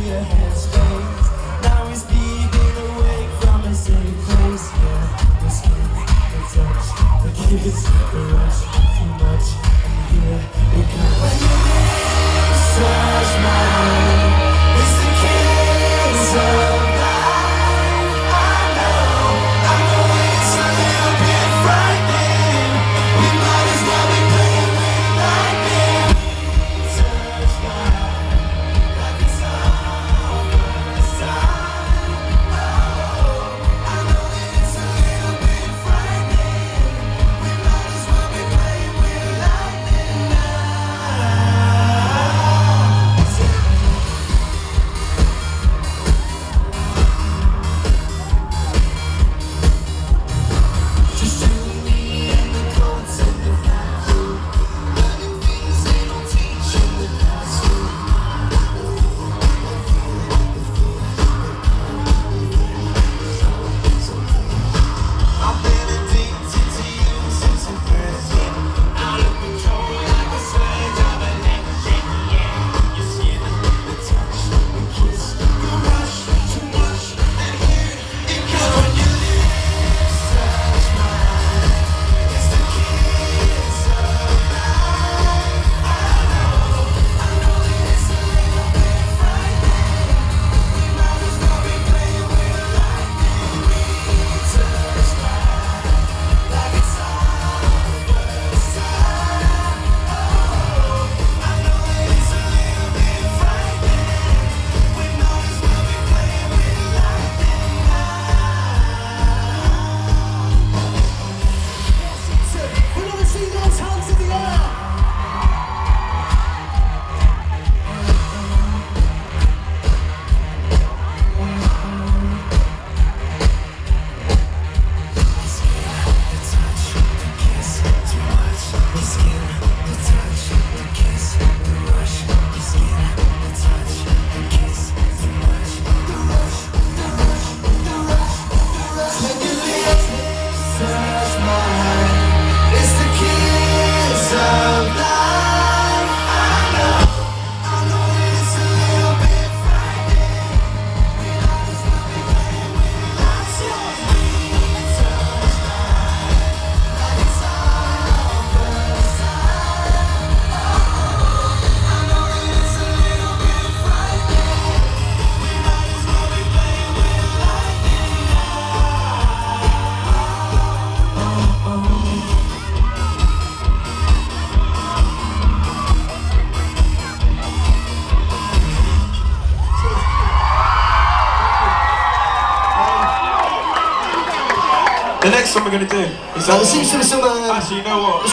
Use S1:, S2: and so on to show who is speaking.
S1: your headspace. Now we're speeding away from a safe place. Yeah, the skin, the touch, the kiss, the rush, too much. And here we come. When your lips touch mine, it's the kiss of life. I know it's a little bit frightening. We might as well be playing with lightning. Touch mine like it's our first time. Oh, I know it's a little bit frightening. We might as well be playing with lightning now. Just you and me and the coats and the bathroom, learning things they don't teach in the classroom. I've been addicted to you since the first year. Out of control like a surge of electric, yeah. Your skin, the touch, the kiss, the rush, too much, and here it comes. Your lips touch mine, it's the kiss of life. I know it's a little bit frightening. We might as well be playing with lightning. Touch mine like it's our first time. Oh, I know it's a little bit frightening. We might as well be playing with lightning now. We want to see those hands in the air.
S2: The next song we're going to do is
S3: There seems to be some
S2: actually, you know what?